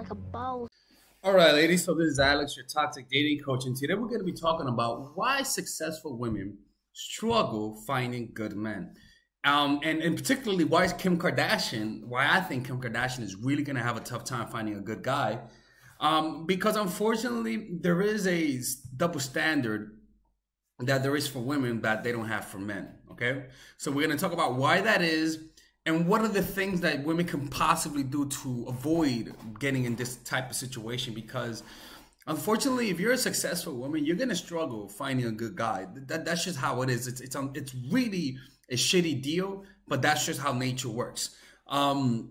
like a boss. All right, ladies. So this is Alex, your toxic dating coach, and today we're going to be talking about why successful women struggle finding good men, and particularly why Kim Kardashian. Why I think Kim Kardashian is really going to have a tough time finding a good guy, because unfortunately there is a double standard that there is for women that they don't have for men. Okay, so we're going to talk about why that is. And what are the things that women can possibly do to avoid getting in this type of situation? Because unfortunately, if you're a successful woman, you're gonna struggle finding a good guy. That's just how it is. It's really a shitty deal, but that's just how nature works. And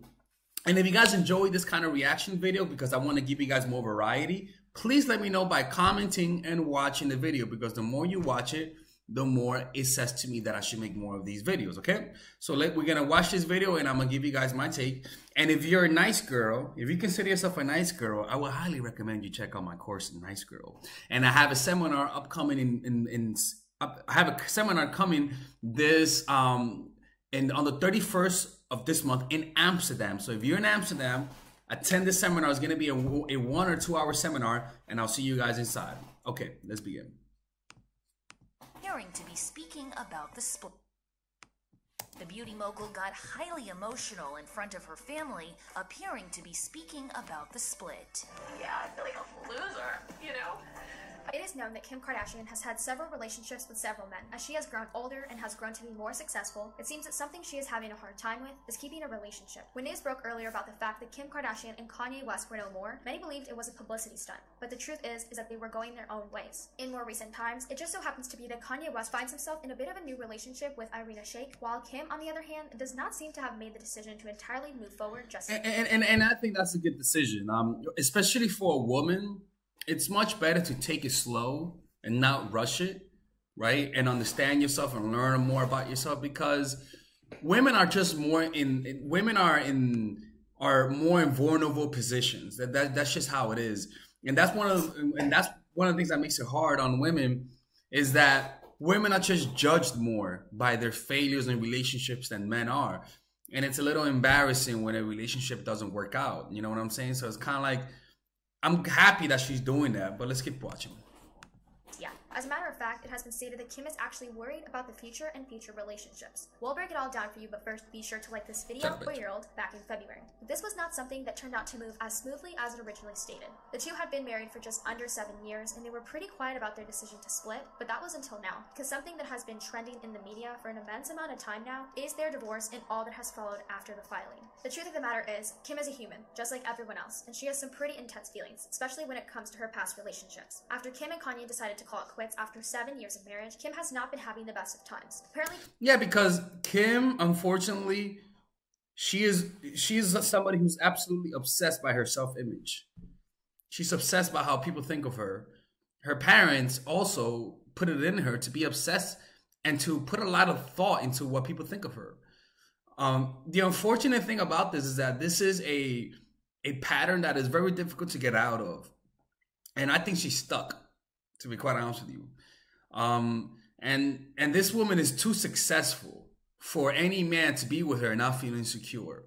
if you guys enjoy this kind of reaction video, because I want to give you guys more variety, please let me know by commenting and watching the video, because the more you watch it, the more it says to me that I should make more of these videos. Okay, so we're gonna watch this video and I'm gonna give you guys my take. And if you're a nice girl, if you consider yourself a nice girl, I would highly recommend you check out my course, Nice Girl. And I have a seminar upcoming I have a seminar coming this on the 31st of this month in Amsterdam. So if you're in Amsterdam, attend this seminar. It's gonna be a 1 or 2 hour seminar, and I'll see you guys inside. Okay, let's begin. To be speaking about the split. The beauty mogul got highly emotional in front of her family, appearing to be speaking about the split. Yeah, I feel like a loser, you know? It is known that Kim Kardashian has had several relationships with several men. As she has grown older and has grown to be more successful, it seems that something she is having a hard time with is keeping a relationship. When news broke earlier about the fact that Kim Kardashian and Kanye West were no more, many believed it was a publicity stunt. But the truth is that they were going their own ways. In more recent times, it just so happens to be that Kanye West finds himself in a bit of a new relationship with Irina Shayk, while Kim, on the other hand, does not seem to have made the decision to entirely move forward just yet. And I think that's a good decision, especially for a woman. It's much better to take it slow and not rush it, right? And understand yourself and learn more about yourself, because women are just more are more in vulnerable positions. That's just how it is. And that's one of the things that makes it hard on women, is that women are just judged more by their failures in relationships than men are. And it's a little embarrassing when a relationship doesn't work out. You know what I'm saying? So it's kind of like, I'm happy that she's doing that, but let's keep watching. Yeah. As a matter of fact, it has been stated that Kim is actually worried about the future and future relationships. We'll break it all down for you, but first be sure to like this video 4-year-old back in February. This was not something that turned out to move as smoothly as it originally stated. The two had been married for just under 7 years, and they were pretty quiet about their decision to split, but that was until now, because something that has been trending in the media for an immense amount of time now is their divorce and all that has followed after the filing. The truth of the matter is, Kim is a human, just like everyone else, and she has some pretty intense feelings, especially when it comes to her past relationships. After Kim and Kanye decided to call it quits after 7 years of marriage, Kim has not been having the best of times. Apparently, yeah, because Kim, unfortunately, she is somebody who's absolutely obsessed by her self-image. She's obsessed by how people think of her. Her parents also put it in her to be obsessed and to put a lot of thought into what people think of her. The unfortunate thing about this is that this is a pattern that is very difficult to get out of. And I think she's stuck, to be quite honest with you. And this woman is too successful for any man to be with her and not feel insecure.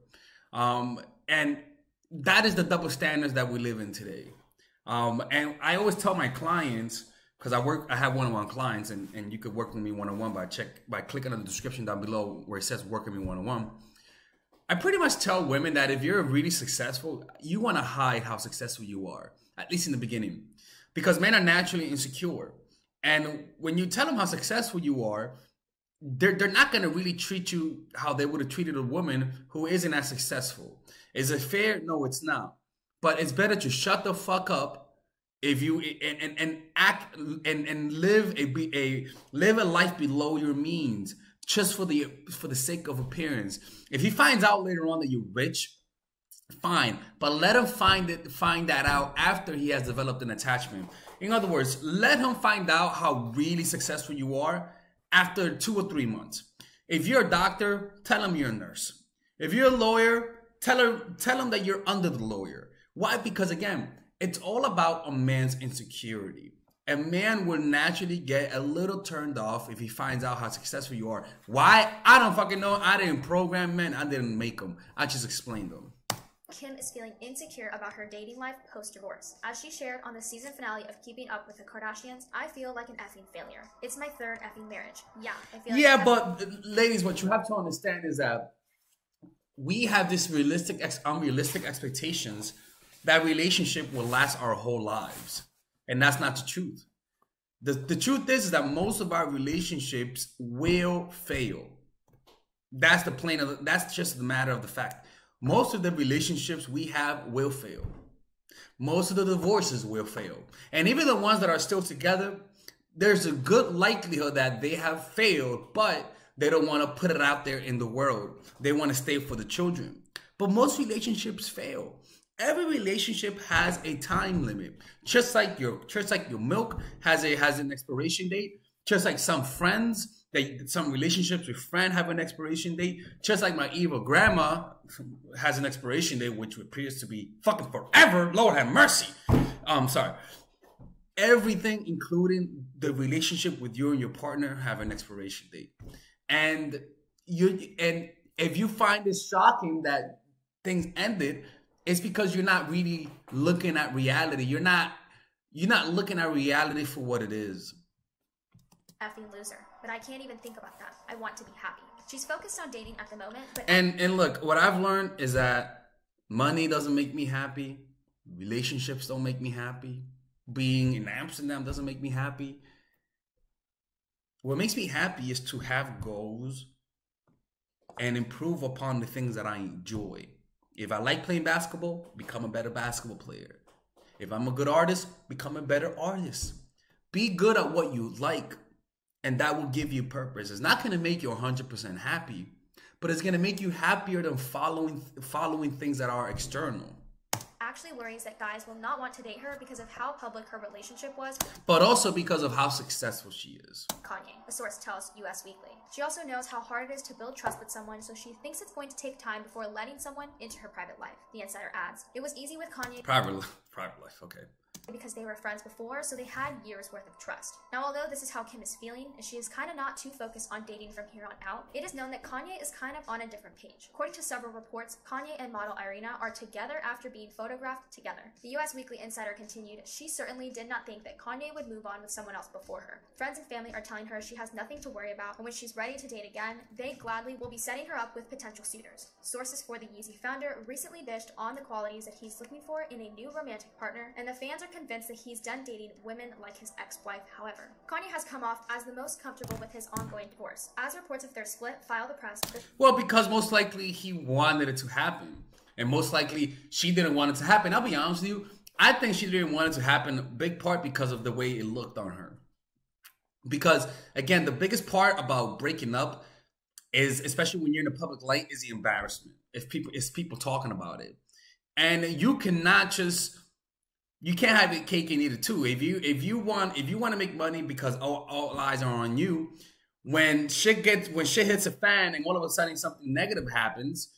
And that is the double standards that we live in today. And I always tell my clients, because I have one-on-one clients, and you could work with me one-on-one by clicking on the description down below where it says work with me one-on-one. I pretty much tell women that if you're really successful, you want to hide how successful you are, at least in the beginning, because men are naturally insecure. And when you tell them how successful you are, they're not going to really treat you how they would have treated a woman who isn't as successful. Is it fair? No, it's not. But it's better to shut the fuck up if you and act and live a life below your means, just for the sake of appearance. If he finds out later on that you're rich, fine, but let him find that out after he has developed an attachment. In other words, let him find out how really successful you are after 2 or 3 months. If you're a doctor, tell him you're a nurse. If you're a lawyer, tell him that you're under the lawyer. Why? Because again, it's all about a man's insecurity. A man will naturally get a little turned off if he finds out how successful you are. Why? I don't fucking know. I didn't program men. I didn't make them. I just explained them. Kim is feeling insecure about her dating life post-divorce. As she shared on the season finale of Keeping Up with the Kardashians, I feel like an effing failure. It's my third effing marriage. Yeah, I feel like yeah, but ladies, what you have to understand is that we have this unrealistic expectations that relationship will last our whole lives. And that's not the truth. The truth is that most of our relationships will fail. That's just the matter of the fact. Most of the relationships we have will fail. Most of the divorces will fail. And even the ones that are still together, there's a good likelihood that they have failed, but they don't want to put it out there in the world. They want to stay for the children. But most relationships fail. Every relationship has a time limit. Just like your milk has an expiration date. Just like some relationships with friends have an expiration date. Just like my evil grandma has an expiration date, which appears to be fucking forever. Lord have mercy. Sorry. Everything, including the relationship with you and your partner, have an expiration date. And if you find it shocking that things ended, it's because you're not really looking at reality. You're not looking at reality for what it is. Effing loser. But I can't even think about that. I want to be happy. She's focused on dating at the moment, but and look, what I've learned is that money doesn't make me happy. Relationships don't make me happy. Being in Amsterdam doesn't make me happy. What makes me happy is to have goals and improve upon the things that I enjoy. If I like playing basketball, become a better basketball player. If I'm a good artist, become a better artist. Be good at what you like, and that will give you purpose. It's not going to make you 100% happy, but it's going to make you happier than following things that are external. Actually worries that guys will not want to date her because of how public her relationship was, but also because of how successful she is. Kanye, a source tells US Weekly. She also knows how hard it is to build trust with someone, so she thinks it's going to take time before letting someone into her private life. The insider adds, it was easy with Kanye. Private life, okay. Because they were friends before, so they had years worth of trust. Now, although this is how Kim is feeling, and she is kind of not too focused on dating from here on out, it is known that Kanye is kind of on a different page. According to several reports, Kanye and model Irina are together after being photographed together. The US Weekly insider continued, she certainly did not think that Kanye would move on with someone else before her. Friends and family are telling her she has nothing to worry about, and when she's ready to date again, they gladly will be setting her up with potential suitors. Sources for the Yeezy founder recently dished on the qualities that he's looking for in a new romantic partner, and the fans are convinced that he's done dating women like his ex-wife. However, Kanye has come off as the most comfortable with his ongoing divorce. As reports of their split file the press. Well, because most likely he wanted it to happen. And most likely she didn't want it to happen. I'll be honest with you. I think she didn't want it to happen, a big part because of the way it looked on her. Because, again, the biggest part about breaking up is, especially when you're in the public light, is the embarrassment. It's people talking about it. And you cannot just... You can't have it cake and eat it too. If you want to make money because all eyes are on you, when shit hits a fan and all of a sudden something negative happens,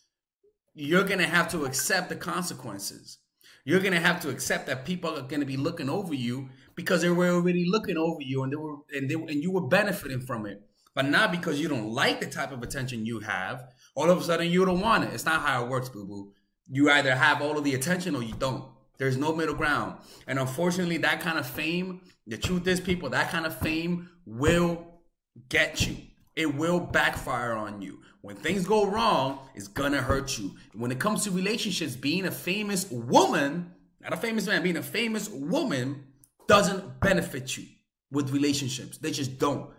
you're gonna have to accept the consequences. You're gonna have to accept that people are gonna be looking over you because they were already looking over you and you were benefiting from it, but not because you don't like the type of attention you have. All of a sudden you don't want it. It's not how it works, boo boo. You either have all of the attention or you don't. There's no middle ground. And unfortunately, that kind of fame, the truth is, people, that kind of fame will get you. It will backfire on you. When things go wrong, it's gonna hurt you. When it comes to relationships, being a famous woman, not a famous man, being a famous woman doesn't benefit you with relationships. They just don't.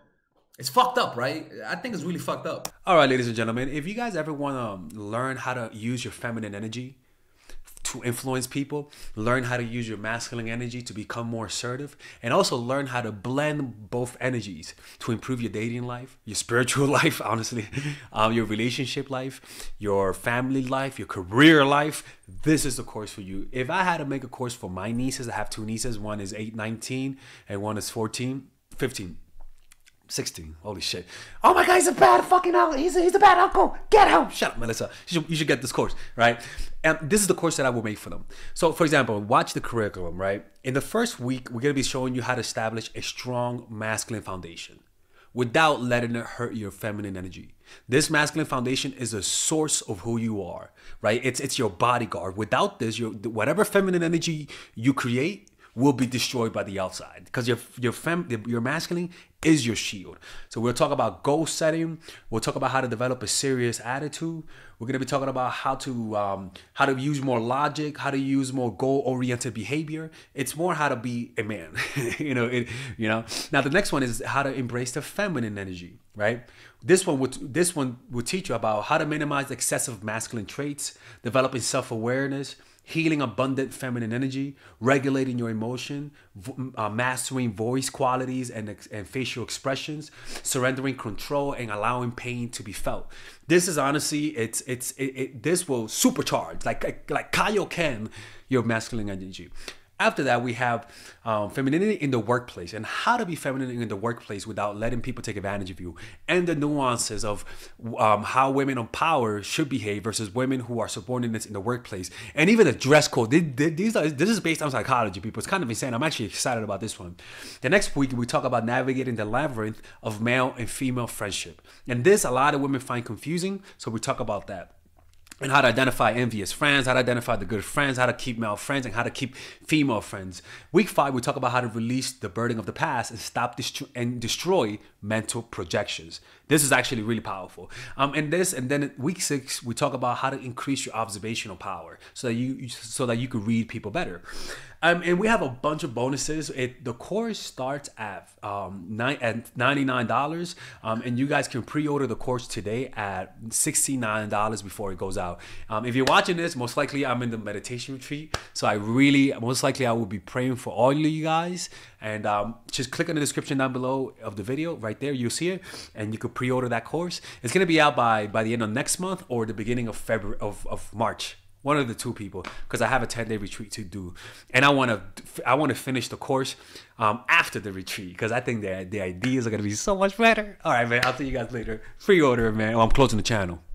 It's fucked up, right? I think it's really fucked up. All right, ladies and gentlemen, if you guys ever want to learn how to use your feminine energy to influence people, learn how to use your masculine energy to become more assertive, and also learn how to blend both energies to improve your dating life, your spiritual life, honestly, your relationship life, your family life, your career life, this is the course for you. If I had to make a course for my nieces, I have two nieces, one is 19 and one is 15. 16. Holy shit. Oh my God, he's a bad fucking uncle. He's a bad uncle. Get him. Shut up, Melissa. You should get this course, right? And this is the course that I will make for them. So, for example, watch the curriculum, right? In the first week, we're going to be showing you how to establish a strong masculine foundation. without letting it hurt your feminine energy. This masculine foundation is a source of who you are, right? It's your bodyguard. Without this, whatever feminine energy you create will be destroyed by the outside, because your masculine is your shield. So we'll talk about goal setting. We'll talk about how to develop a serious attitude. We're going to be talking about how to use more logic, how to use more goal-oriented behavior. It's more how to be a man. Now the next one is how to embrace the feminine energy, right? This one would teach you about how to minimize excessive masculine traits, developing self-awareness, healing abundant feminine energy, regulating your emotion, mastering voice qualities and facial expressions, surrendering control, and allowing pain to be felt. This is honestly, this will supercharge, like Kaioken, your masculine energy. After that, we have femininity in the workplace, and how to be feminine in the workplace without letting people take advantage of you, and the nuances of how women on power should behave versus women who are subordinates in the workplace, and even the dress code. This is based on psychology, people. It's kind of insane. I'm actually excited about this one. The next week, we talk about navigating the labyrinth of male and female friendship, and this a lot of women find confusing, so we talk about that. And how to identify envious friends, how to identify the good friends, how to keep male friends, and how to keep female friends. Week 5, we talk about how to release the burden of the past and stop and destroy mental projections. This is actually really powerful. And then week 6, we talk about how to increase your observational power so that you could read people better. And we have a bunch of bonuses. The course starts at $99, and you guys can pre-order the course today at $69 before it goes out. If you're watching this, most likely I'm in the meditation retreat, so most likely I will be praying for all of you guys. And just click on the description down below of the video. Right there, you'll see it, and you could pre-order that course. It's gonna be out by the end of next month or the beginning of February of March. One of the two, people, because I have a 10-day retreat to do, and I want to finish the course after the retreat, because I think the ideas are gonna be so much better. All right, man. I'll see you guys later. Pre-order, man. Oh, I'm closing the channel.